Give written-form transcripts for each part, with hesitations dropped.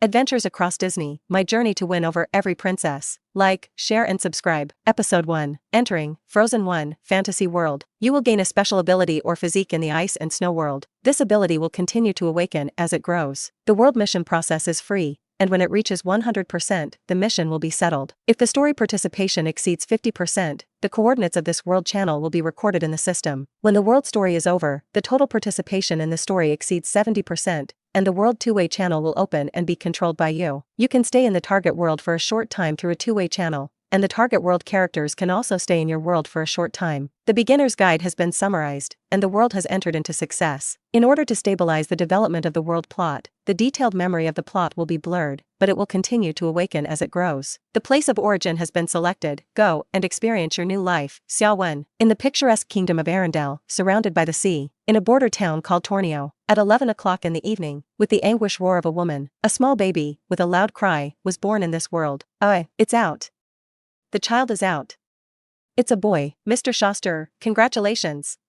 Adventures Across Disney, My Journey to Win Over Every Princess. Like, share and subscribe. Episode 1. Entering Frozen 1, Fantasy World. You will gain a special ability or physique in the ice and snow world. This ability will continue to awaken as it grows. The world mission process is free, and when it reaches 100%, the mission will be settled. If the story participation exceeds 50%, the coordinates of this world channel will be recorded in the system. When the world story is over, the total participation in the story exceeds 70%, and the world two-way channel will open and be controlled by you. You can stay in the target world for a short time through a two-way channel, and the target world characters can also stay in your world for a short time. The beginner's guide has been summarized, and the world has entered into success. In order to stabilize the development of the world plot, the detailed memory of the plot will be blurred, but it will continue to awaken as it grows. The place of origin has been selected. Go and experience your new life, Sewan, in the picturesque kingdom of Arendelle, surrounded by the sea, in a border town called Tornio. At 11 o'clock in the evening, with the anguish roar of a woman, a small baby, with a loud cry, was born in this world. It's out. The child is out. It's a boy, Mr. Schuster, congratulations.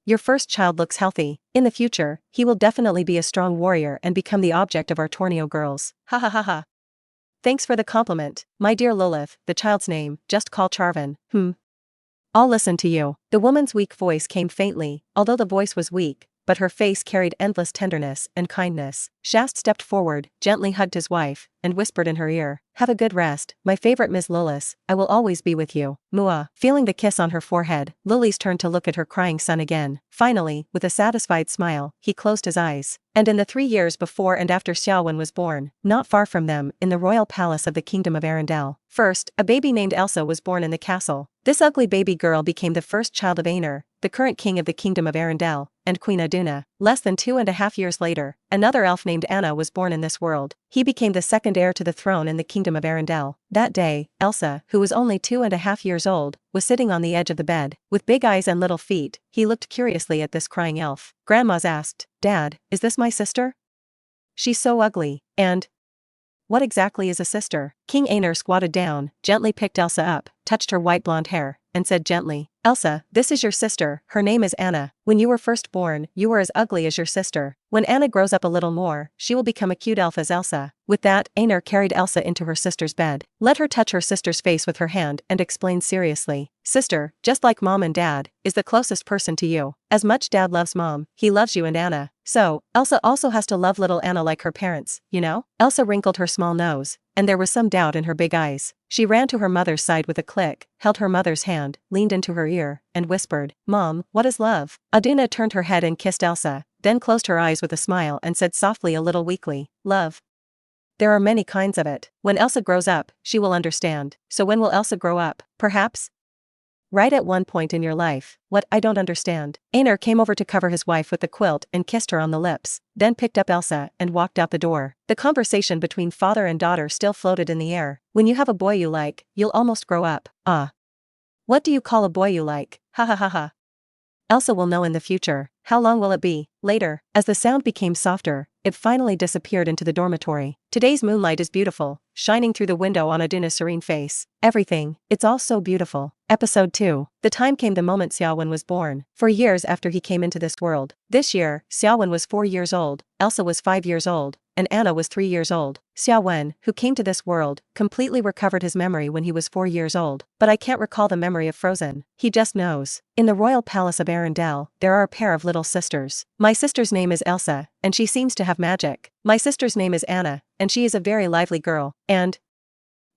Your first child looks healthy. In the future, he will definitely be a strong warrior and become the object of our Tornio girls. Ha ha ha ha. Thanks for the compliment, my dear Lilith. The child's name, just call Charvin. I'll listen to you. The woman's weak voice came faintly, although the voice was weak, but her face carried endless tenderness and kindness. Shast stepped forward, gently hugged his wife, and whispered in her ear, "Have a good rest, my favorite Ms. Lilith, I will always be with you." Mua. Feeling the kiss on her forehead, Lily's turned to look at her crying son again. Finally, with a satisfied smile, he closed his eyes. And in the 3 years before and after Sewan was born, not far from them, in the royal palace of the kingdom of Arendelle. First, a baby named Elsa was born in the castle. This ugly baby girl became the first child of Aenir, the current king of the kingdom of Arendelle, and Queen Aduna. Less than 2.5 years later, another elf named Anna was born in this world. He became the second heir to the throne in the kingdom of Arendelle. That day, Elsa, who was only 2.5 years old, was sitting on the edge of the bed. With big eyes and little feet, he looked curiously at this crying elf. Grandma's asked, "Dad, is this my sister? She's so ugly, and what exactly is a sister?" King Aenir squatted down, gently picked Elsa up, touched her white blonde hair, and said gently, "Elsa, this is your sister, her name is Anna. When you were first born, you were as ugly as your sister. When Anna grows up a little more, she will become a cute elf as Elsa." With that, Aenir carried Elsa into her sister's bed, let her touch her sister's face with her hand, and explained seriously, "Sister, just like mom and dad, is the closest person to you. As much dad loves mom, he loves you and Anna. So, Elsa also has to love little Anna like her parents, you know?" Elsa wrinkled her small nose, and there was some doubt in her big eyes. She ran to her mother's side with a click, held her mother's hand, leaned into her ear, and whispered, "Mom, what is love?" Aduna turned her head and kissed Elsa, then closed her eyes with a smile and said softly a little weakly, "Love. There are many kinds of it. When Elsa grows up, she will understand." So when will Elsa grow up? Perhaps right at one point in your life. What? I don't understand. Aenir came over to cover his wife with the quilt and kissed her on the lips, then picked up Elsa and walked out the door. The conversation between father and daughter still floated in the air. "When you have a boy you like, you'll almost grow up." What do you call a boy you like? Ha ha ha ha. Elsa will know in the future. How long will it be? Later, as the sound became softer, it finally disappeared into the dormitory. Today's moonlight is beautiful, shining through the window on Aduna's serene face. Everything, it's all so beautiful. Episode 2. The time came the moment Sewan was born. 4 years after he came into this world. This year, Sewan was 4 years old, Elsa was 5 years old, and Anna was 3 years old. Sewan, who came to this world, completely recovered his memory when he was 4 years old. But I can't recall the memory of Frozen. He just knows. In the royal palace of Arendelle, there are a pair of little sisters. My sister's name is Elsa, and she seems to have magic. My sister's name is Anna, and she is a very lively girl, and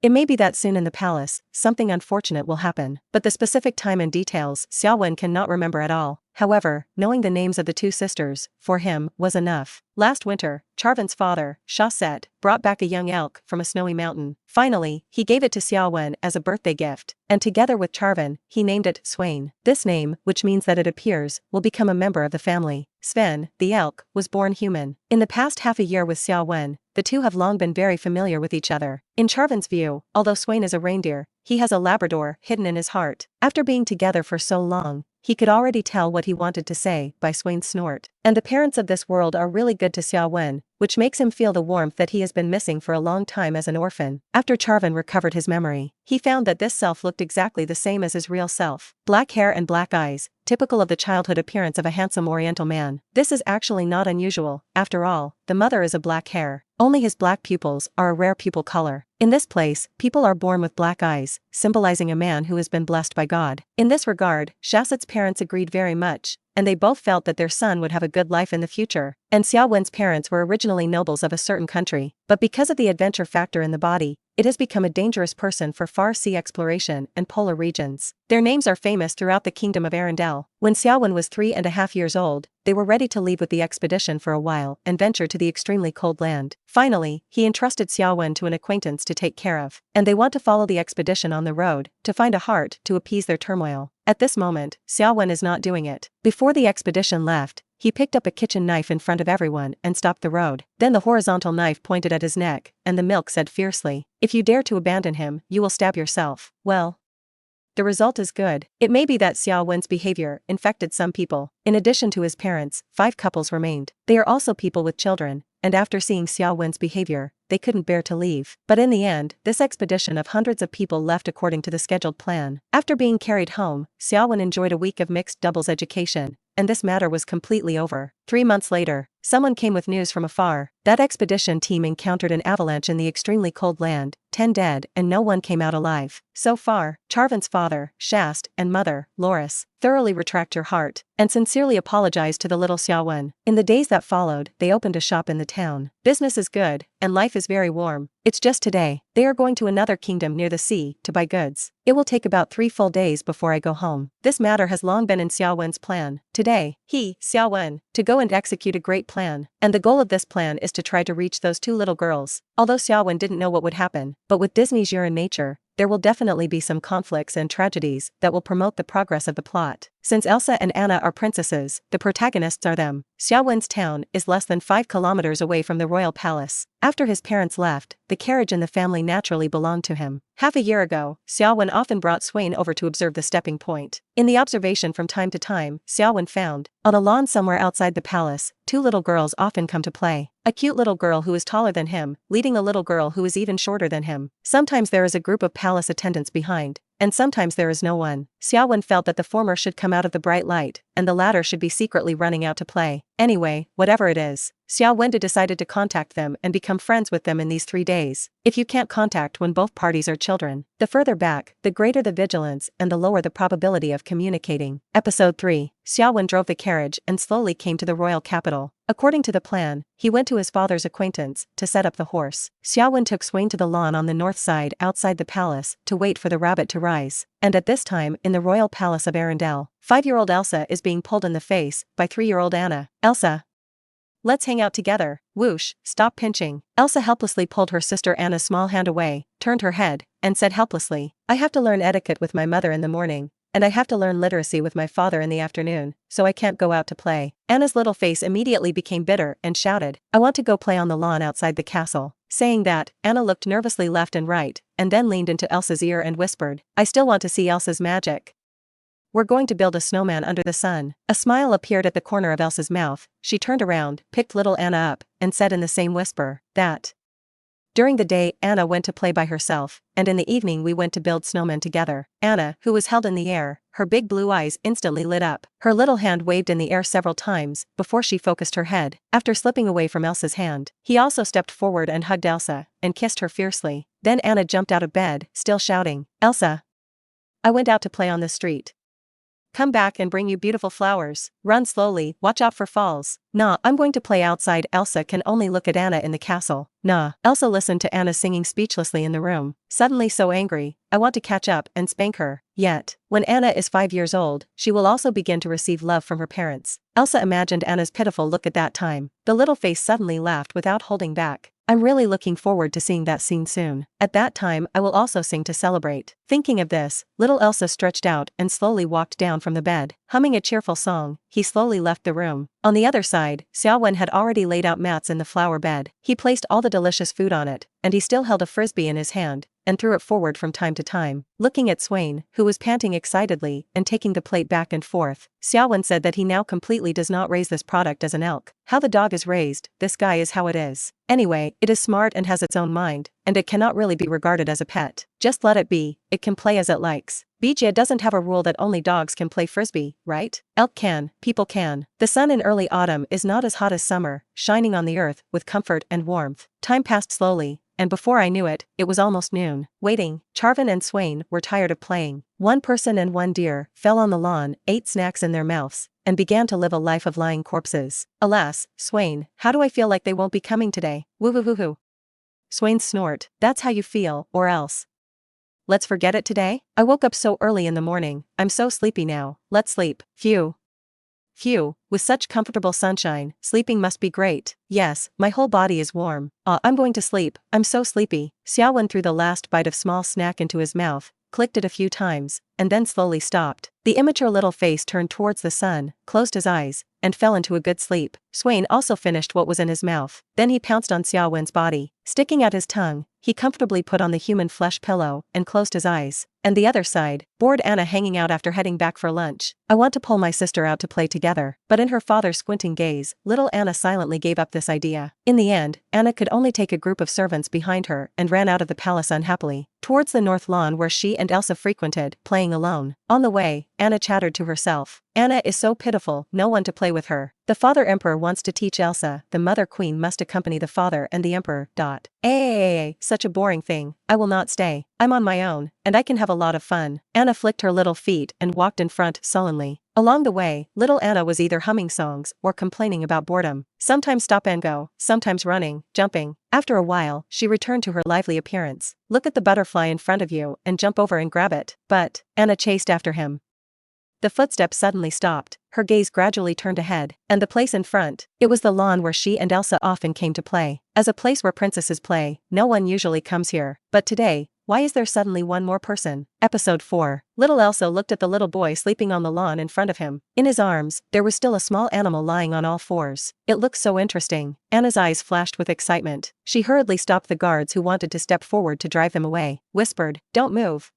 it may be that soon in the palace, something unfortunate will happen. But the specific time and details, Sewan cannot remember at all. However, knowing the names of the two sisters, for him, was enough. Last winter, Charvin's father, Shasset, brought back a young elk from a snowy mountain. Finally, he gave it to Sewan as a birthday gift, and together with Charvin, he named it Swain. This name, which means that it appears, will become a member of the family. Sven, the elk, was born human. In the past half a year with Sewan, the two have long been very familiar with each other. In Charvin's view, although Swain is a reindeer, he has a Labrador hidden in his heart. After being together for so long, he could already tell what he wanted to say by Swain's snort. And the parents of this world are really good to Sewan, which makes him feel the warmth that he has been missing for a long time as an orphan. After Charvin recovered his memory, he found that this self looked exactly the same as his real self. Black hair and black eyes, typical of the childhood appearance of a handsome oriental man. This is actually not unusual. After all, the mother is a black hair. Only his black pupils are a rare pupil color. In this place, people are born with black eyes, symbolizing a man who has been blessed by God. In this regard, Shasat's parents agreed very much, and they both felt that their son would have a good life in the future. And Sewan's parents were originally nobles of a certain country, but because of the adventure factor in the body, it has become a dangerous person for far sea exploration and polar regions. Their names are famous throughout the kingdom of Arendelle. When Sewan was 3.5 years old, they were ready to leave with the expedition for a while and venture to the extremely cold land. Finally, he entrusted Sewan to an acquaintance to take care of, and they want to follow the expedition on the road, to find a heart to appease their turmoil. At this moment, Sewan is not doing it. Before the expedition left, he picked up a kitchen knife in front of everyone and stopped the road. Then the horizontal knife pointed at his neck, and the milk said fiercely, "If you dare to abandon him, you will stab yourself." Well, the result is good. It may be that Sewan's behavior infected some people. In addition to his parents, 5 couples remained. They are also people with children, and after seeing Sewan's behavior, they couldn't bear to leave. But in the end, this expedition of hundreds of people left according to the scheduled plan. After being carried home, Sewan enjoyed a week of mixed doubles education, and this matter was completely over. 3 months later, someone came with news from afar. That expedition team encountered an avalanche in the extremely cold land, 10 dead, and no one came out alive. So far, Charvan's father, Shast, and mother, Loris, thoroughly retract your heart, and sincerely apologize to the little Sewan. In the days that followed, they opened a shop in the town. Business is good, and life is very warm. It's just today, they are going to another kingdom near the sea, to buy goods. It will take about 3 full days before I go home. This matter has long been in Sewan's plan. Today, he, Sewan, to go and execute a great plan, and the goal of this plan is to try to reach those 2 little girls. Although Sewan didn't know what would happen, but with Disney's Year in Nature, there will definitely be some conflicts and tragedies that will promote the progress of the plot. Since Elsa and Anna are princesses, the protagonists are them. Sewan's town is less than 5 kilometers away from the royal palace. After his parents left, the carriage in the family naturally belonged to him. Half a year ago, Sewan often brought Swain over to observe the stepping point. In the observation from time to time, Sewan found, on a lawn somewhere outside the palace, 2 little girls often come to play. A cute little girl who is taller than him, leading a little girl who is even shorter than him. Sometimes there is a group of palace attendants behind, and sometimes there is no one. Sewan felt that the former should come out of the bright light, and the latter should be secretly running out to play. Anyway, whatever it is, Sewan decided to contact them and become friends with them in these 3 days. If you can't contact when both parties are children, the further back, the greater the vigilance and the lower the probability of communicating. Episode 3. Sewan drove the carriage and slowly came to the royal capital. According to the plan, he went to his father's acquaintance to set up the horse. Sewan took Swain to the lawn on the north side outside the palace to wait for the rabbit to rise. And at this time, in the royal palace of Arendelle, 5-year-old Elsa is being pulled in the face by 3-year-old Anna. "Elsa, let's hang out together." "Whoosh, stop pinching." Elsa helplessly pulled her sister Anna's small hand away, turned her head, and said helplessly, "I have to learn etiquette with my mother in the morning, and I have to learn literacy with my father in the afternoon, so I can't go out to play." Anna's little face immediately became bitter and shouted, "I want to go play on the lawn outside the castle." Saying that, Anna looked nervously left and right, and then leaned into Elsa's ear and whispered, "I still want to see Elsa's magic. We're going to build a snowman under the sun." A smile appeared at the corner of Elsa's mouth. She turned around, picked little Anna up, and said in the same whisper, that during the day, Anna went to play by herself, and in the evening we went to build snowmen together. Anna, who was held in the air, her big blue eyes instantly lit up. Her little hand waved in the air several times before she focused her head. After slipping away from Elsa's hand, he also stepped forward and hugged Elsa, and kissed her fiercely. Then Anna jumped out of bed, still shouting, "Elsa, I went out to play on the street. Come back and bring you beautiful flowers. Run slowly, watch out for falls." "Nah, I'm going to play outside." Elsa can only look at Anna in the castle. "Nah." Elsa listened to Anna singing speechlessly in the room, suddenly so angry, "I want to catch up and spank her." Yet, when Anna is 5 years old, she will also begin to receive love from her parents. Elsa imagined Anna's pitiful look at that time. The little face suddenly laughed without holding back. "I'm really looking forward to seeing that scene soon. At that time I will also sing to celebrate." Thinking of this, little Elsa stretched out and slowly walked down from the bed. Humming a cheerful song, he slowly left the room. On the other side, Sewan had already laid out mats in the flower bed. He placed all the delicious food on it, and he still held a frisbee in his hand, and threw it forward from time to time. Looking at Swain, who was panting excitedly and taking the plate back and forth, Sewan said that he now completely does not raise this product as an elk. How the dog is raised, this guy is how it is. Anyway, it is smart and has its own mind, and it cannot really be regarded as a pet. Just let it be, it can play as it likes. Bija doesn't have a rule that only dogs can play frisbee, right? Elk can, people can. The sun in early autumn is not as hot as summer, shining on the earth with comfort and warmth. Time passed slowly, and before I knew it, it was almost noon. Waiting, Charvin and Sewan were tired of playing. One person and one deer fell on the lawn, ate snacks in their mouths, and began to live a life of lying corpses. Alas, Sewan, how do I feel like they won't be coming today? Woo hoo hoo hoo. Sewan's snort, that's how you feel, or else. Let's forget it today? I woke up so early in the morning, I'm so sleepy now, let's sleep. Phew. Phew, with such comfortable sunshine, sleeping must be great. Yes, my whole body is warm. I'm going to sleep, I'm so sleepy. Sewan threw the last bite of small snack into his mouth, clicked it a few times, and then slowly stopped. The immature little face turned towards the sun, closed his eyes, and fell into a good sleep. Sewan also finished what was in his mouth. Then he pounced on Sewan's body. Sticking out his tongue, he comfortably put on the human flesh pillow and closed his eyes. And the other side, bored Anna hanging out after heading back for lunch. I want to pull my sister out to play together. But in her father's squinting gaze, little Anna silently gave up this idea. In the end, Anna could only take a group of servants behind her and ran out of the palace unhappily, towards the north lawn where she and Elsa frequented, playing alone. On the way, Anna chattered to herself. Anna is so pitiful, no one to play with her. The father emperor wants to teach Elsa, the mother queen must accompany the father and the emperor. Such a boring thing, I will not stay. I'm on my own, and I can have a lot of fun. Anna flicked her little feet and walked in front sullenly. Along the way, little Anna was either humming songs or complaining about boredom. Sometimes stop and go, sometimes running, jumping. After a while, she returned to her lively appearance. Look at the butterfly in front of you and jump over and grab it. But Anna chased after him. The footsteps suddenly stopped, her gaze gradually turned ahead, and the place in front, it was the lawn where she and Elsa often came to play. As a place where princesses play, no one usually comes here, but today, why is there suddenly one more person? Episode 4. Little Elsa looked at the little boy sleeping on the lawn in front of him. In his arms, there was still a small animal lying on all fours. It looked so interesting. Anna's eyes flashed with excitement. She hurriedly stopped the guards who wanted to step forward to drive him away, whispered, "Don't move.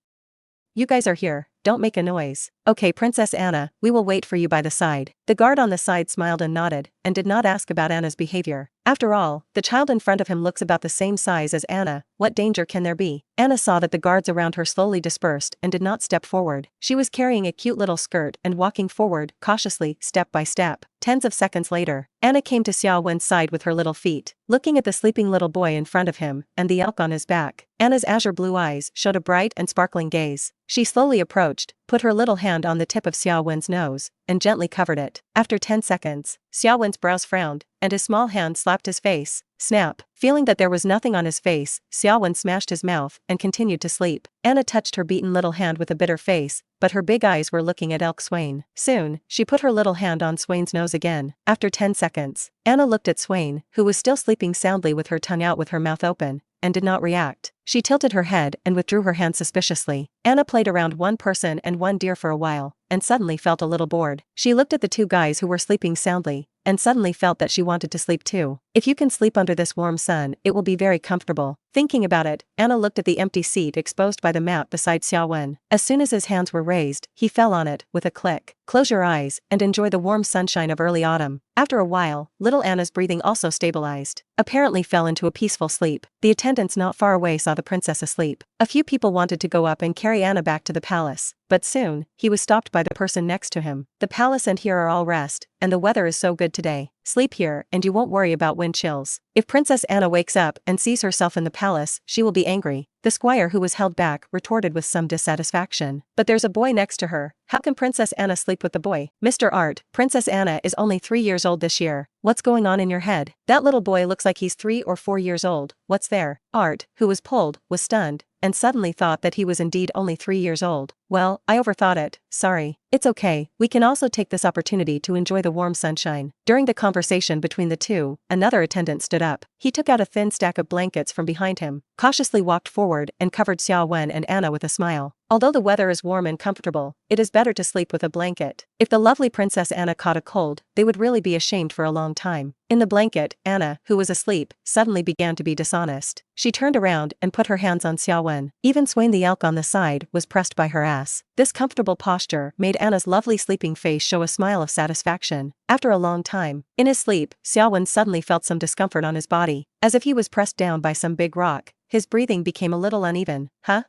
You guys are here, don't make a noise." "Okay, Princess Anna, we will wait for you by the side." The guard on the side smiled and nodded, and did not ask about Anna's behavior. After all, the child in front of him looks about the same size as Anna, what danger can there be? Anna saw that the guards around her slowly dispersed and did not step forward. She was carrying a cute little skirt and walking forward, cautiously, step by step. Tens of seconds later, Anna came to Sewan's side with her little feet, looking at the sleeping little boy in front of him and the elk on his back. Anna's azure blue eyes showed a bright and sparkling gaze. She slowly approached, put her little hand on the tip of Sewan's nose, and gently covered it. After 10 seconds, Sewan's brows frowned, and his small hand slapped his face. Snap. Feeling that there was nothing on his face, Sewan smashed his mouth and continued to sleep. Anna touched her beaten little hand with a bitter face, but her big eyes were looking at Elk Sewan. Soon, she put her little hand on Sewan's nose again. After 10 seconds, Anna looked at Sewan, who was still sleeping soundly with her tongue out with her mouth open, and did not react. She tilted her head and withdrew her hand suspiciously. Anna played around one person and one deer for a while, and suddenly felt a little bored. She looked at the two guys who were sleeping soundly, and suddenly felt that she wanted to sleep too. If you can sleep under this warm sun, it will be very comfortable. Thinking about it, Anna looked at the empty seat exposed by the mat beside Sewan. As soon as his hands were raised, he fell on it, with a click. Close your eyes, and enjoy the warm sunshine of early autumn. After a while, little Anna's breathing also stabilized. Apparently fell into a peaceful sleep. The attendants not far away saw the princess asleep. A few people wanted to go up and carry Anna back to the palace, but soon, he was stopped by the person next to him. The palace and here are all rest, and the weather is so good today. Sleep here, and you won't worry about wind chills. If Princess Anna wakes up and sees herself in the palace, she will be angry. The squire who was held back retorted with some dissatisfaction. But there's a boy next to her. How can Princess Anna sleep with the boy? Mr. Art, Princess Anna is only 3 years old this year. What's going on in your head? That little boy looks like he's 3 or 4 years old. What's there? Art, who was pulled, was stunned, and suddenly thought that he was indeed only 3 years old. Well, I overthought it, sorry. It's okay, we can also take this opportunity to enjoy the warm sunshine. During the conversation between the two, another attendant stood up. He took out a thin stack of blankets from behind him, cautiously walked forward and covered Sewan and Anna with a smile. Although the weather is warm and comfortable, it is better to sleep with a blanket. If the lovely Princess Anna caught a cold, they would really be ashamed for a long time. In the blanket, Anna, who was asleep, suddenly began to be dishonest. She turned around and put her hands on Sewan. Even Sewan the elk on the side was pressed by her ass. This comfortable posture made Anna's lovely sleeping face show a smile of satisfaction. After a long time, in his sleep, Sewan suddenly felt some discomfort on his body, as if he was pressed down by some big rock. His breathing became a little uneven. Huh?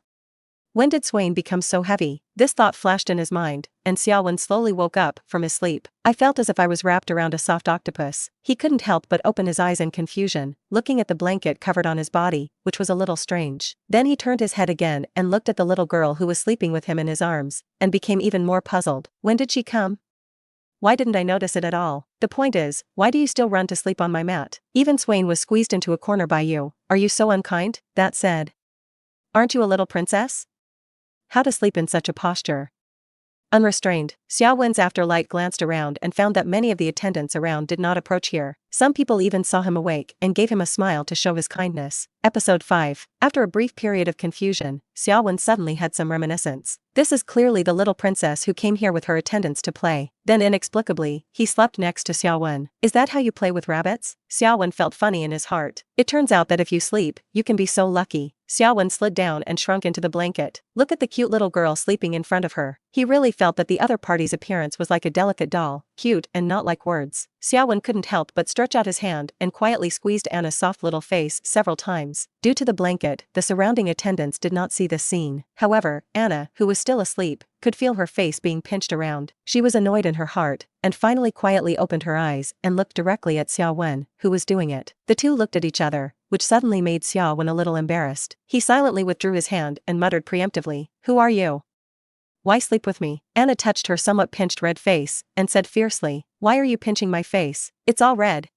When did Sewan become so heavy? This thought flashed in his mind, and Sewan slowly woke up from his sleep. I felt as if I was wrapped around a soft octopus. He couldn't help but open his eyes in confusion, looking at the blanket covered on his body, which was a little strange. Then he turned his head again and looked at the little girl who was sleeping with him in his arms, and became even more puzzled. When did she come? Why didn't I notice it at all? The point is, why do you still run to sleep on my mat? Even Sewan was squeezed into a corner by you. Are you so unkind? That said, aren't you a little princess? How to sleep in such a posture? Unrestrained, Sewan's afterlight glanced around and found that many of the attendants around did not approach here. Some people even saw him awake and gave him a smile to show his kindness. Episode 5. After a brief period of confusion, Sewan suddenly had some reminiscence. This is clearly the little princess who came here with her attendants to play. Then inexplicably, he slept next to Sewan. Is that how you play with rabbits? Sewan felt funny in his heart. It turns out that if you sleep, you can be so lucky. Sewan slid down and shrunk into the blanket. Look at the cute little girl sleeping in front of her. He really felt that the other party's appearance was like a delicate doll, cute and not like words. Sewan couldn't help but stretch out his hand and quietly squeezed Anna's soft little face several times. Due to the blanket, the surrounding attendants did not see this scene. However, Anna, who was still asleep, could feel her face being pinched around. She was annoyed in her heart, and finally quietly opened her eyes and looked directly at Sewan, who was doing it. The two looked at each other, which suddenly made Sewan a little embarrassed. He silently withdrew his hand and muttered preemptively, "Who are you? Why sleep with me?" Anna touched her somewhat pinched red face, and said fiercely, "Why are you pinching my face? It's all red."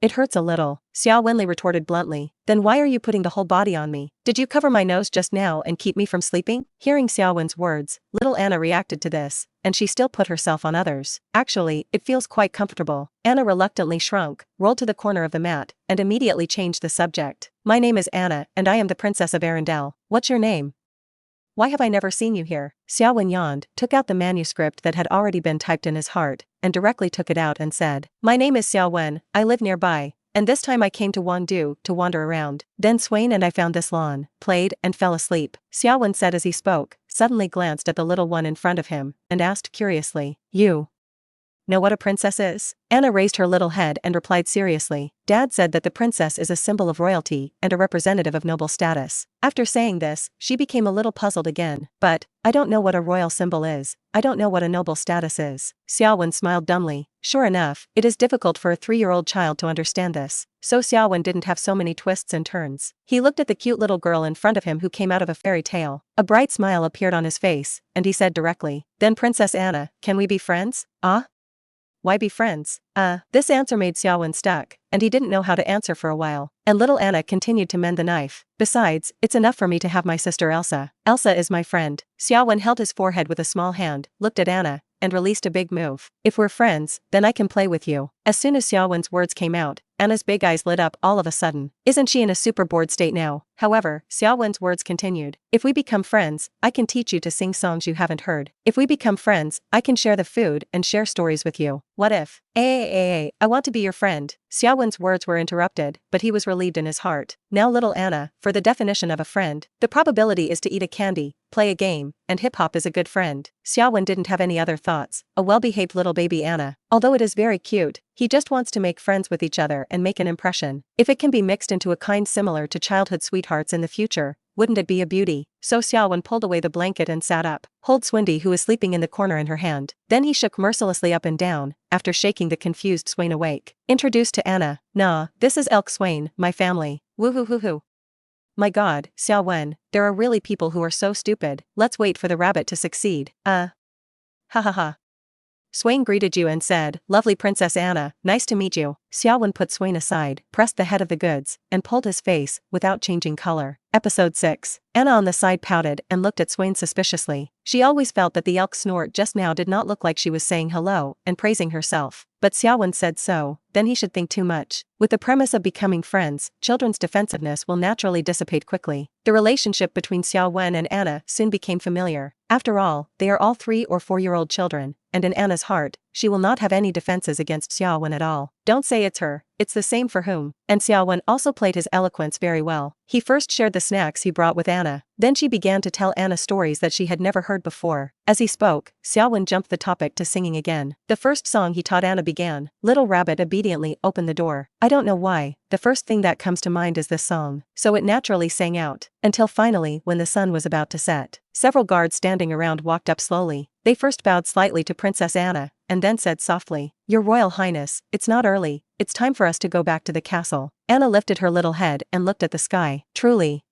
"It hurts a little," Sewan retorted bluntly. "Then why are you putting the whole body on me? Did you cover my nose just now and keep me from sleeping?" Hearing Sewan's words, little Anna reacted to this, and she still put herself on others. "Actually, it feels quite comfortable." Anna reluctantly shrunk, rolled to the corner of the mat, and immediately changed the subject. "My name is Anna and I am the Princess of Arendelle. What's your name? Why have I never seen you here?" Sewan yawned, took out the manuscript that had already been typed in his heart, and directly took it out and said, "My name is Sewan, I live nearby, and this time I came to Wandu to wander around. Then Sewan and I found this lawn, played, and fell asleep." Sewan said as he spoke, suddenly glanced at the little one in front of him, and asked curiously, "You know what a princess is?" Anna raised her little head and replied seriously, "Dad said that the princess is a symbol of royalty and a representative of noble status." After saying this, she became a little puzzled again. "But I don't know what a royal symbol is. I don't know what a noble status is." Sewan smiled dumbly. Sure enough, it is difficult for a 3-year-old child to understand this. So Sewan didn't have so many twists and turns. He looked at the cute little girl in front of him who came out of a fairy tale. A bright smile appeared on his face, and he said directly, "Then Princess Anna, can we be friends?" "Ah? Why be friends?" This answer made Sewan stuck, and he didn't know how to answer for a while. And little Anna continued to mend the knife. "Besides, it's enough for me to have my sister Elsa. Elsa is my friend." Sewan held his forehead with a small hand, looked at Anna, and released a big move. "If we're friends, then I can play with you." As soon as Sewan's words came out, Anna's big eyes lit up all of a sudden. Isn't she in a super bored state now? However, Sewan's words continued. "If we become friends, I can teach you to sing songs you haven't heard. If we become friends, I can share the food and share stories with you. What if? I want to be your friend." Sewan's words were interrupted, but he was relieved in his heart. Now little Anna, for the definition of a friend, the probability is to eat a candy, play a game, and hip-hop is a good friend. Sewan didn't have any other thoughts. A well-behaved little baby Anna. Although it is very cute, he just wants to make friends with each other and make an impression. If it can be mixed into a kind similar to childhood sweethearts in the future, wouldn't it be a beauty? So Sewan pulled away the blanket and sat up, hold Swindy who was sleeping in the corner in her hand. Then he shook mercilessly up and down, after shaking the confused Swain awake. Introduced to Anna, "Nah, this is Elk Swain, my family. Woo-hoo-hoo-hoo." My god, Sewan, there are really people who are so stupid. Let's wait for the rabbit to succeed. Ha ha ha. Swain greeted you and said, "Lovely Princess Anna, nice to meet you." Sewan put Swain aside, pressed the head of the goods, and pulled his face, without changing color. Episode 6. Anna on the side pouted and looked at Swain suspiciously. She always felt that the elk snort just now did not look like she was saying hello and praising herself. But Sewan said so, then he should think too much. With the premise of becoming friends, children's defensiveness will naturally dissipate quickly. The relationship between Sewan and Anna soon became familiar. After all, they are all 3 or 4-year-old children, and in Anna's heart, she will not have any defenses against Sewan at all. "Don't say it's her," it's the same for whom. And Sewan also played his eloquence very well. He first shared the snacks he brought with Anna. Then she began to tell Anna stories that she had never heard before. As he spoke, Sewan jumped the topic to singing again. The first song he taught Anna began. Little Rabbit obediently opened the door. I don't know why, the first thing that comes to mind is this song. So it naturally sang out. Until finally, when the sun was about to set, several guards standing around walked up slowly. They first bowed slightly to Princess Anna, and then said softly, "Your Royal Highness, it's not early, it's time for us to go back to the castle." Anna lifted her little head and looked at the sky. Truly,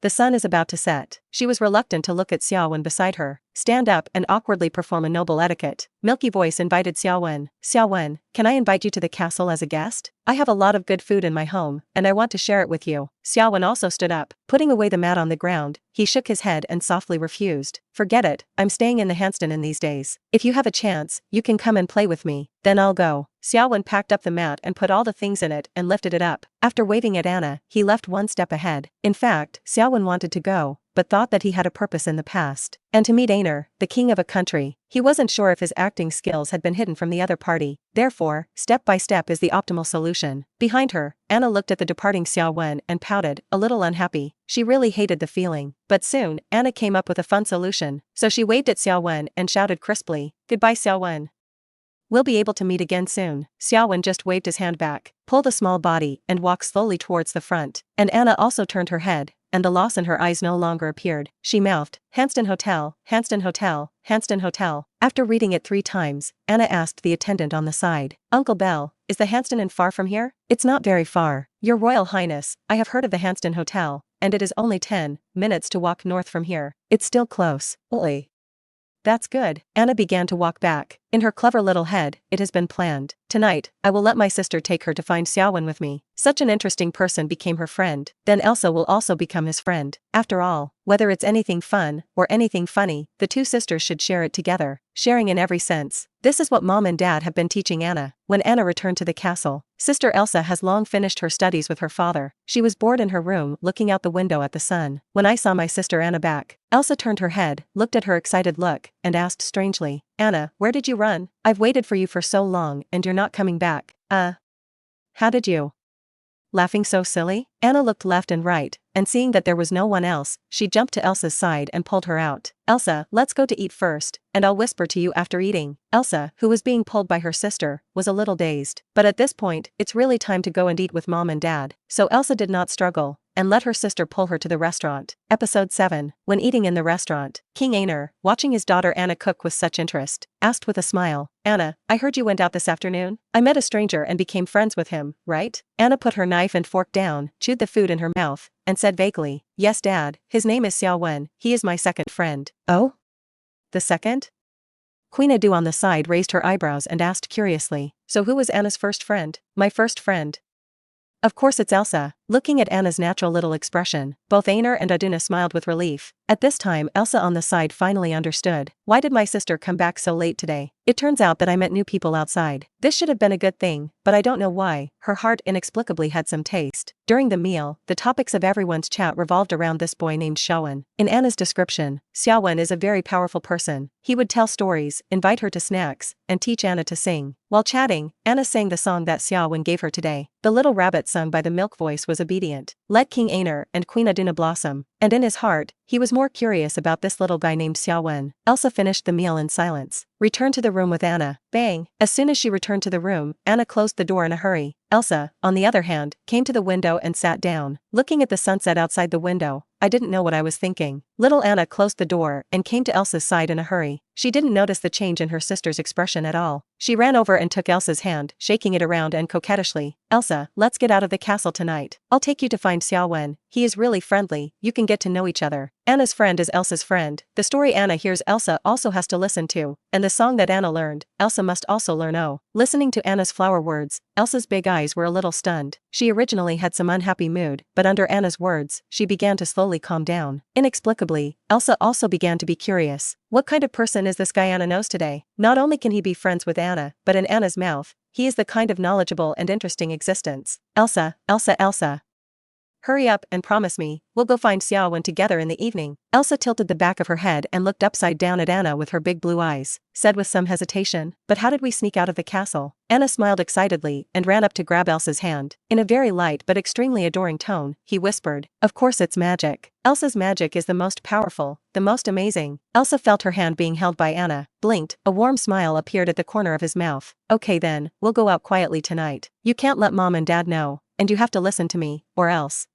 the sun is about to set. She was reluctant to look at Sewan beside her, stand up and awkwardly perform a noble etiquette. Milky voice invited Sewan. "Sewan, can I invite you to the castle as a guest? I have a lot of good food in my home, and I want to share it with you." Sewan also stood up. Putting away the mat on the ground, he shook his head and softly refused. "Forget it, I'm staying in the Hanston in these days. If you have a chance, you can come and play with me, then I'll go." Sewan packed up the mat and put all the things in it and lifted it up. After waving at Anna, he left one step ahead. In fact, Sewan wanted to go, but thought that he had a purpose in the past, and to meet Aner, the king of a country. He wasn't sure if his acting skills had been hidden from the other party. Therefore, step by step is the optimal solution. Behind her, Anna looked at the departing Sewan and pouted, a little unhappy. She really hated the feeling. But soon, Anna came up with a fun solution. So she waved at Sewan and shouted crisply, "Goodbye, Sewan. We'll be able to meet again soon." Sewan just waved his hand back, pulled a small body and walked slowly towards the front. And Anna also turned her head, and the loss in her eyes no longer appeared. She mouthed, "Hanston Hotel, Hanston Hotel, Hanston Hotel." After reading it 3 times, Anna asked the attendant on the side, "Uncle Bell, is the Hanston Inn far from here?" "It's not very far, Your Royal Highness, I have heard of the Hanston Hotel, and it is only 10 minutes to walk north from here. It's still close." "Oi. That's good." Anna began to walk back. In her clever little head, it has been planned. "Tonight, I will let my sister take her to find Sewan with me." Such an interesting person became her friend. Then Elsa will also become his friend. After all, whether it's anything fun or anything funny, the 2 sisters should share it together. Sharing in every sense. This is what Mom and Dad have been teaching Anna. When Anna returned to the castle, Sister Elsa has long finished her studies with her father. She was bored in her room looking out the window at the sun. When I saw my sister Anna back, Elsa turned her head, looked at her excited look, and asked strangely, "Anna, where did you run? I've waited for you for so long and you're not coming back." How did you?" Laughing so silly? Anna looked left and right, and seeing that there was no one else, she jumped to Elsa's side and pulled her out. "Elsa, let's go to eat first, and I'll whisper to you after eating." Elsa, who was being pulled by her sister, was a little dazed. But at this point, it's really time to go and eat with Mom and Dad. So Elsa did not struggle, and let her sister pull her to the restaurant. Episode 7. When eating in the restaurant, King Aner, watching his daughter Anna cook with such interest, asked with a smile, "Anna, I heard you went out this afternoon? I met a stranger and became friends with him, right?" Anna put her knife and fork down, chewed the food in her mouth, and said vaguely, "Yes, Dad, his name is Sewan, he is my second friend." "Oh? The second?" Queen Adu on the side raised her eyebrows and asked curiously, "So who was Anna's first friend?" "My first friend? Of course it's Elsa." Looking at Anna's natural little expression, both Aner and Aduna smiled with relief. At this time Elsa on the side finally understood. "Why did my sister come back so late today? It turns out that I met new people outside. This should have been a good thing, but I don't know why." Her heart inexplicably had some taste. During the meal, the topics of everyone's chat revolved around this boy named Sewan. In Anna's description, Sewan is a very powerful person. He would tell stories, invite her to snacks, and teach Anna to sing. While chatting, Anna sang the song that Sewan gave her today. The little rabbit sung by the milk voice was obedient. Let King Aner and Queen Aduna blossom. And in his heart, he was more curious about this little guy named Sewan. Elsa finished the meal in silence. Returned to the room with Anna. Bang! As soon as she returned to the room, Anna closed the door in a hurry. Elsa, on the other hand, came to the window and sat down. Looking at the sunset outside the window, I didn't know what I was thinking. Little Anna closed the door and came to Elsa's side in a hurry. She didn't notice the change in her sister's expression at all. She ran over and took Elsa's hand, shaking it around and coquettishly, "Elsa, let's get out of the castle tonight. I'll take you to find Sewan. He is really friendly, you can get to know each other." Anna's friend is Elsa's friend. The story Anna hears Elsa also has to listen to, and the song that Anna learned, Elsa must also learn. Listening to Anna's flower words, Elsa's big eyes were a little stunned. She originally had some unhappy mood, but under Anna's words, she began to slowly calm down. Inexplicably, Elsa also began to be curious. What kind of person is this guy Anna knows today? Not only can he be friends with Anna, but in Anna's mouth, he is the kind of knowledgeable and interesting existence. Elsa, Elsa, Elsa. Hurry up and promise me, we'll go find Sewan together in the evening. Elsa tilted the back of her head and looked upside down at Anna with her big blue eyes, said with some hesitation, but how did we sneak out of the castle? Anna smiled excitedly and ran up to grab Elsa's hand. In a very light but extremely adoring tone, he whispered, of course it's magic. Elsa's magic is the most powerful, the most amazing. Elsa felt her hand being held by Anna, blinked, a warm smile appeared at the corner of his mouth. Okay then, we'll go out quietly tonight. You can't let Mom and Dad know, and you have to listen to me, or else.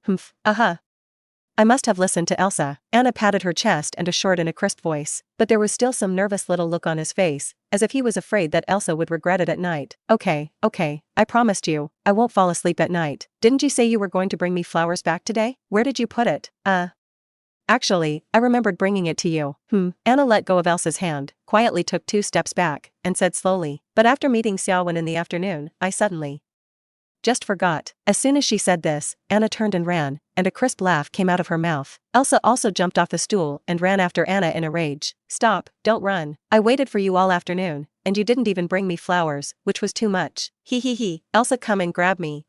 Humph, I must have listened to Elsa. Anna patted her chest and assured in a crisp voice, but there was still some nervous little look on his face, as if he was afraid that Elsa would regret it at night. Okay, I promised you, I won't fall asleep at night. Didn't you say you were going to bring me flowers back today? Where did you put it? Actually, I remembered bringing it to you. Anna let go of Elsa's hand, quietly took 2 steps back, and said slowly, but after meeting Sewan in the afternoon, I suddenly just forgot. As soon as she said this, Anna turned and ran, and a crisp laugh came out of her mouth. Elsa also jumped off the stool and ran after Anna in a rage. Stop, don't run. I waited for you all afternoon, and you didn't even bring me flowers, which was too much. He. Elsa, come and grab me,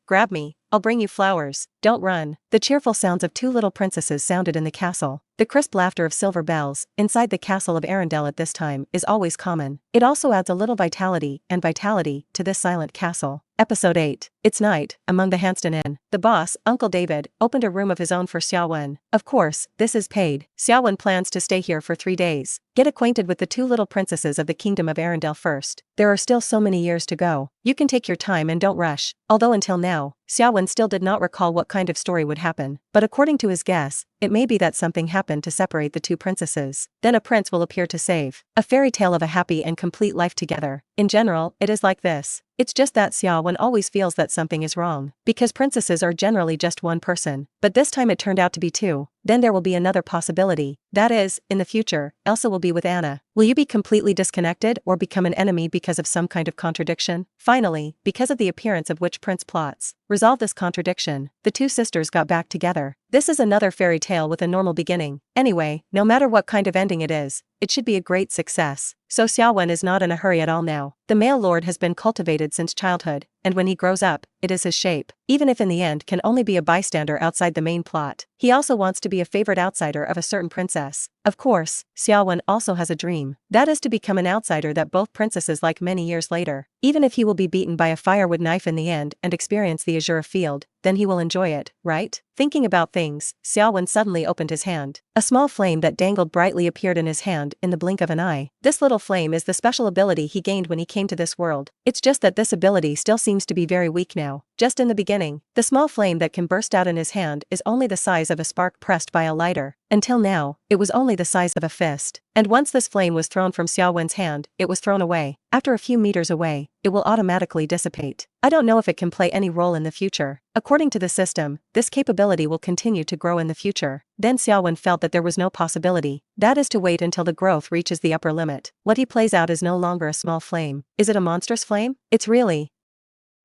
I'll bring you flowers. Don't run. The cheerful sounds of 2 little princesses sounded in the castle. The crisp laughter of silver bells, inside the castle of Arendelle at this time, is always common. It also adds a little vitality to this silent castle. Episode 8. It's night, among the Hanston Inn. The boss, Uncle David, opened a room of his own for Sewan. Of course, this is paid. Sewan plans to stay here for 3 days. Get acquainted with the 2 little princesses of the kingdom of Arendelle first. There are still so many years to go. You can take your time and don't rush. Although until now, Sewan still did not recall what kind of story would happen. But according to his guess, it may be that something happened to separate the 2 princesses. Then a prince will appear to save. A fairy tale of a happy and complete life together. In general, it is like this. It's just that Sewan always feels that something is wrong. Because princesses are generally just one person. But this time it turned out to be 2. Then there will be another possibility. That is, in the future, Elsa will be with Anna. Will you be completely disconnected or become an enemy because of some kind of contradiction? Finally, because of the appearance of which prince plots resolve this contradiction, the 2 sisters got back together. This is another fairy tale with a normal beginning. Anyway, no matter what kind of ending it is, it should be a great success. So Sewan is not in a hurry at all now. The male lord has been cultivated since childhood, and when he grows up, it is his shape. Even if in the end can only be a bystander outside the main plot, he also wants to be a favorite outsider of a certain princess. Of course, Sewan also has a dream. That is to become an outsider that both princesses like many years later. Even if he will be beaten by a firewood knife in the end and experience the azure field, then he will enjoy it, right? Thinking about things, Sewan suddenly opened his hand. A small flame that dangled brightly appeared in his hand in the blink of an eye. This little flame is the special ability he gained when he came to this world. It's just that this ability still seems to be very weak now. Just in the beginning, the small flame that can burst out in his hand is only the size of a spark pressed by a lighter. Until now, it was only the size of a fist. And once this flame was thrown from Sewan's hand, it was thrown away. After a few meters away, it will automatically dissipate. I don't know if it can play any role in the future. According to the system, this capability will continue to grow in the future. Then Sewan felt that there was no possibility. That is to wait until the growth reaches the upper limit. What he plays out is no longer a small flame. Is it a monstrous flame? It's really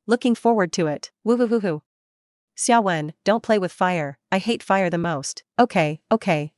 looking forward to it. Woo-hoo-hoo-hoo. Sewan, don't play with fire. I hate fire the most. Okay,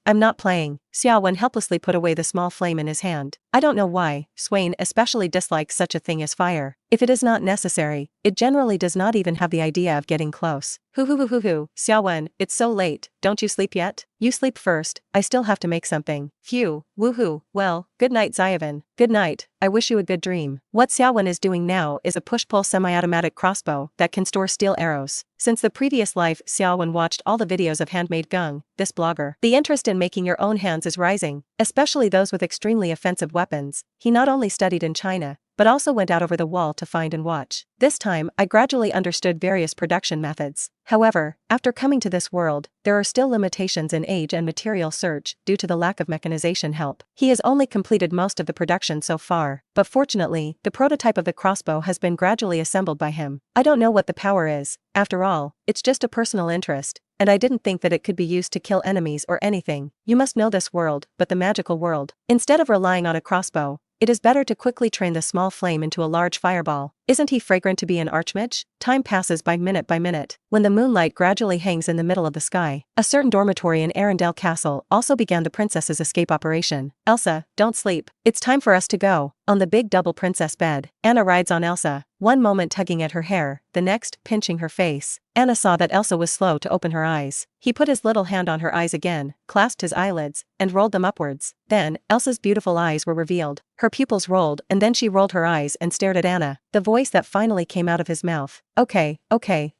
I'm not playing. Sewan helplessly put away the small flame in his hand. I don't know why, Swain especially dislikes such a thing as fire. If it is not necessary, it generally does not even have the idea of getting close. Hoo. Sewan, it's so late, don't you sleep yet? You sleep first, I still have to make something. Phew, woohoo, well, good night Xiaovan. Good night, I wish you a good dream. What Sewan is doing now is a push-pull semi-automatic crossbow that can store steel arrows. Since the previous life Sewan watched all the videos of handmade gung, this blogger. The interest in making your own hands is rising, especially those with extremely offensive weapons. He not only studied in China, but also went out over the wall to find and watch. This time, I gradually understood various production methods. However, after coming to this world, there are still limitations in age and material search due to the lack of mechanization help. He has only completed most of the production so far, but fortunately, the prototype of the crossbow has been gradually assembled by him. I don't know what the power is. After all, it's just a personal interest, and I didn't think that it could be used to kill enemies or anything. You must know this world, but the magical world. Instead of relying on a crossbow, it is better to quickly train the small flame into a large fireball. Isn't he fragrant to be an archmage? Time passes by minute. When the moonlight gradually hangs in the middle of the sky, a certain dormitory in Arendelle Castle also began the princess's escape operation. Elsa, don't sleep. It's time for us to go. On the big double princess bed, Anna rides on Elsa, one moment tugging at her hair, the next pinching her face. Anna saw that Elsa was slow to open her eyes. He put his little hand on her eyes again, clasped his eyelids, and rolled them upwards. Then, Elsa's beautiful eyes were revealed. Her pupils rolled, and then she rolled her eyes and stared at Anna. The voice that finally came out of his mouth. Okay,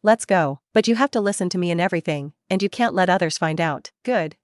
let's go. But you have to listen to me in everything, and you can't let others find out. Good.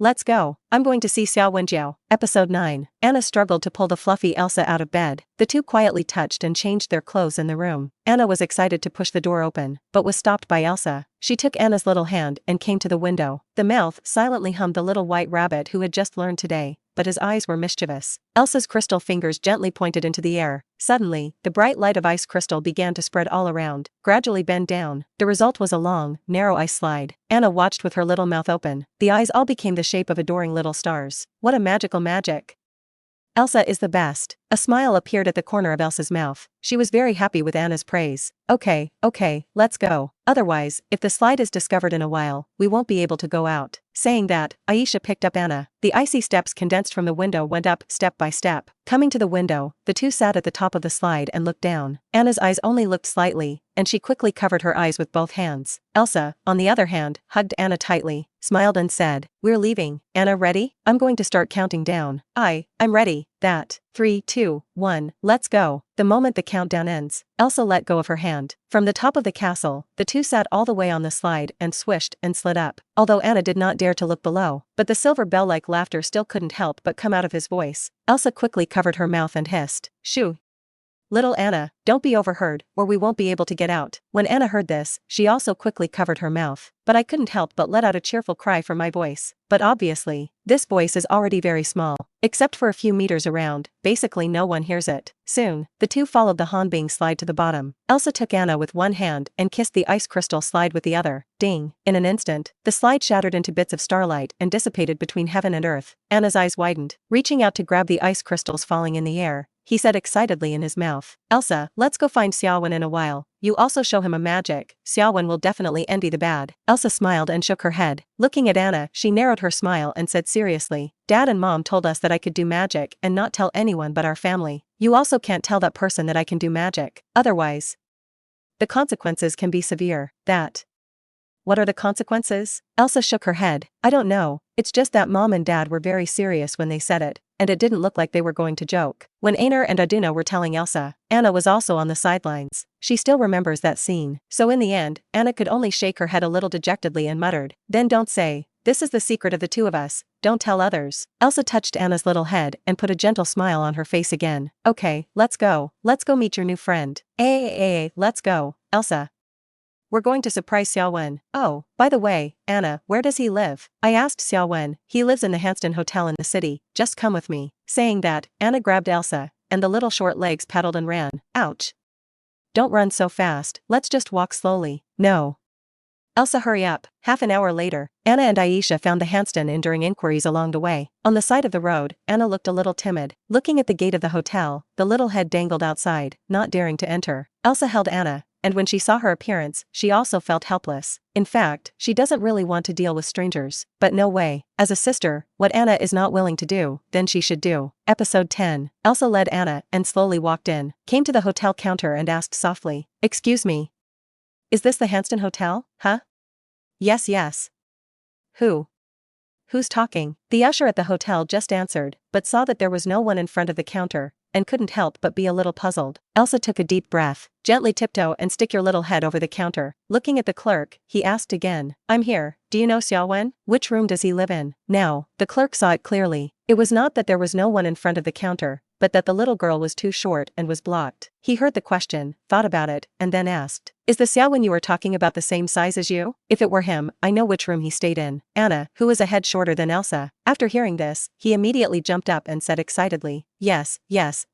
Let's go. I'm going to see Sewan. Episode 9. Anna struggled to pull the fluffy Elsa out of bed. The two quietly touched and changed their clothes in the room. Anna was excited to push the door open, but was stopped by Elsa. She took Anna's little hand and came to the window. The mouth silently hummed the little white rabbit who had just learned today, but his eyes were mischievous. Elsa's crystal fingers gently pointed into the air. Suddenly, the bright light of ice crystal began to spread all around, gradually bend down. The result was a long, narrow ice slide. Anna watched with her little mouth open. The eyes all became the shape of adoring little stars. What a magical magic! Elsa is the best. A smile appeared at the corner of Elsa's mouth. She was very happy with Anna's praise. Okay, let's go. Otherwise, if the slide is discovered in a while, we won't be able to go out. Saying that, Aisha picked up Anna. The icy steps condensed from the window went up step by step. Coming to the window, the two sat at the top of the slide and looked down. Anna's eyes only looked slightly, and she quickly covered her eyes with both hands. Elsa, on the other hand, hugged Anna tightly, smiled and said, "We're leaving. Anna, ready? I'm going to start counting down." I'm ready. That. 3, 2, 1, let's go. The moment the countdown ends, Elsa let go of her hand. From the top of the castle, the two sat all the way on the slide and swished and slid up. Although Anna did not dare to look below, but the silver bell-like laughter still couldn't help but come out of his voice. Elsa quickly covered her mouth and hissed, "Shoo! Little Anna, don't be overheard, or we won't be able to get out." When Anna heard this, she also quickly covered her mouth. But I couldn't help but let out a cheerful cry from my voice. But obviously, this voice is already very small. Except for a few meters around, basically no one hears it. Soon, the two followed the Hanbing slide to the bottom. Elsa took Anna with one hand and kissed the ice crystal slide with the other. Ding! In an instant, the slide shattered into bits of starlight and dissipated between heaven and earth. Anna's eyes widened. Reaching out to grab the ice crystals falling in the air, he said excitedly in his mouth, "Elsa, let's go find Sewan in a while. You also show him a magic. Sewan will definitely envy the bad." Elsa smiled and shook her head. Looking at Anna, she narrowed her smile and said seriously, "Dad and Mom told us that I could do magic and not tell anyone but our family. You also can't tell that person that I can do magic. Otherwise, the consequences can be severe." That. What are the consequences? Elsa shook her head. I don't know. It's just that Mom and Dad were very serious when they said it, and it didn't look like they were going to joke. When Einar and Aduna were telling Elsa, Anna was also on the sidelines. She still remembers that scene. So in the end, Anna could only shake her head a little dejectedly and muttered, "Then don't say. This is the secret of the two of us. Don't tell others." Elsa touched Anna's little head and put a gentle smile on her face again. Okay, let's go. Let's go meet your new friend. Let's go, Elsa. We're going to surprise Sewan. Oh, by the way, Anna, where does he live? I asked Sewan. He lives in the Hanston Hotel in the city. Just come with me. Saying that, Anna grabbed Elsa, and the little short legs paddled and ran. Ouch. Don't run so fast. Let's just walk slowly. No. Elsa, hurry up. Half an hour later, Anna and Aisha found the Hanston Inn during inquiries along the way. On the side of the road, Anna looked a little timid. Looking at the gate of the hotel, the little head dangled outside, not daring to enter. Elsa held Anna, and when she saw her appearance, she also felt helpless. In fact, she doesn't really want to deal with strangers. But no way. As a sister, what Anna is not willing to do, then she should do. Episode 10. Elsa led Anna and slowly walked in, came to the hotel counter and asked softly, "Excuse me. Is this the Hanston Hotel, huh?" Yes. Who's talking? The usher at the hotel just answered, but saw that there was no one in front of the counter, and couldn't help but be a little puzzled. Elsa took a deep breath. Gently tiptoe and stick your little head over the counter. Looking at the clerk, he asked again, "I'm here. Do you know Sewan? Which room does he live in?" Now, the clerk saw it clearly. It was not that there was no one in front of the counter, but that the little girl was too short and was blocked. He heard the question, thought about it, and then asked, "Is the Sewan you are talking about the same size as you?" If it were him, I know which room he stayed in. Anna, who was a head shorter than Elsa. After hearing this, he immediately jumped up and said excitedly, Yes,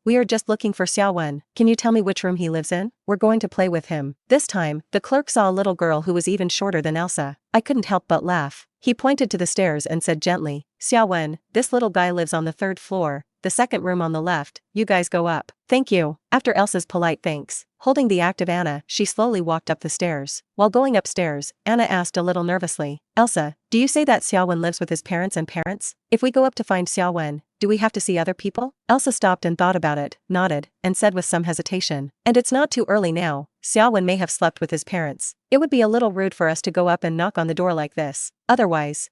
we are just looking for Sewan. Can you tell me which room he lives in? We're going to play with him." This time, the clerk saw a little girl who was even shorter than Elsa. I couldn't help but laugh. He pointed to the stairs and said gently, "Sewan, this little guy lives on the 3rd floor. the second room on the left, you guys go up. Thank you. After Elsa's polite thanks, holding the active Anna, she slowly walked up the stairs. While going upstairs, Anna asked a little nervously, Elsa, do you say that Sewan lives with his parents and parents? If we go up to find Sewan, do we have to see other people? Elsa stopped and thought about it, nodded, and said with some hesitation, and it's not too early now. Sewan may have slept with his parents. It would be a little rude for us to go up and knock on the door like this. Otherwise,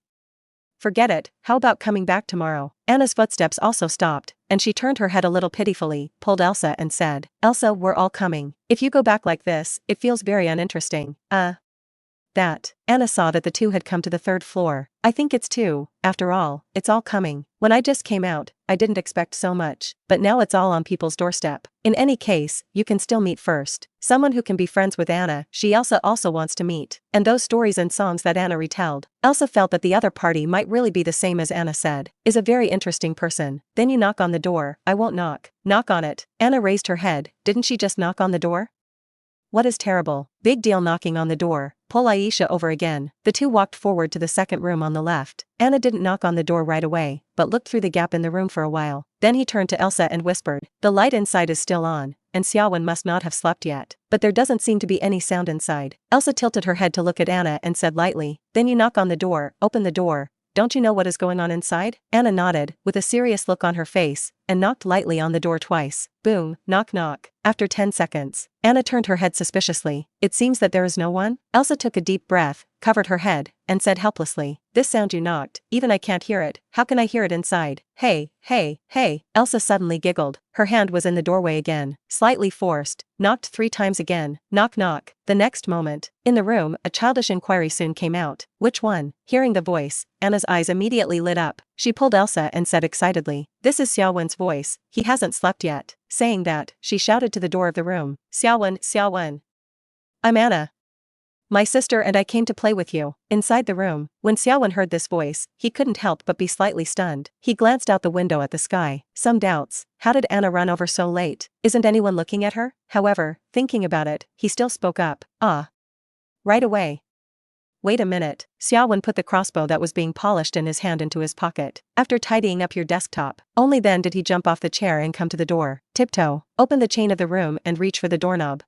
forget it. How about coming back tomorrow? Anna's footsteps also stopped, and she turned her head a little pitifully, pulled Elsa and said, Elsa, we're all coming. If you go back like this, it feels very uninteresting. That. Anna saw that the two had come to the third floor. I think it's two. After all, it's all coming. When I just came out, I didn't expect so much, but now it's all on people's doorstep. In any case, you can still meet first. Someone who can be friends with Anna, Elsa also wants to meet. And those stories and songs that Anna retelled. Elsa felt that the other party might really be the same as Anna said. Is a very interesting person. Then you knock on the door. I won't knock. Knock on it. Anna raised her head. Didn't she just knock on the door? What is terrible? Big deal knocking on the door. Pull Aisha over again. The two walked forward to the second room on the left. Anna didn't knock on the door right away, but looked through the gap in the room for a while. Then he turned to Elsa and whispered, the light inside is still on, and Sewan must not have slept yet. But there doesn't seem to be any sound inside. Elsa tilted her head to look at Anna and said lightly, then you knock on the door, open the door. Don't you know what is going on inside? Anna nodded, with a serious look on her face, and knocked lightly on the door twice. Boom, knock knock. After 10 seconds, Anna turned her head suspiciously. It seems that there is no one? Elsa took a deep breath, covered her head, and said helplessly, this sound you knocked, even I can't hear it. How can I hear it inside? Hey, hey, hey. Elsa suddenly giggled. Her hand was in the doorway again, slightly forced, knocked 3 times again. Knock knock. The next moment, in the room, a childish inquiry soon came out. Which one? Hearing the voice, Anna's eyes immediately lit up. She pulled Elsa and said excitedly, this is Sewan's voice. He hasn't slept yet. Saying that, she shouted to the door of the room, Sewan, Sewan. I'm Anna. My sister and I came to play with you. Inside the room, when Sewan heard this voice, he couldn't help but be slightly stunned. He glanced out the window at the sky. Some doubts. How did Anna run over so late? Isn't anyone looking at her? However, thinking about it, he still spoke up. Right away. Wait a minute. Sewan put the crossbow that was being polished in his hand into his pocket. After tidying up your desktop, only then did he jump off the chair and come to the door. Tiptoe, open the chain of the room and reach for the doorknob.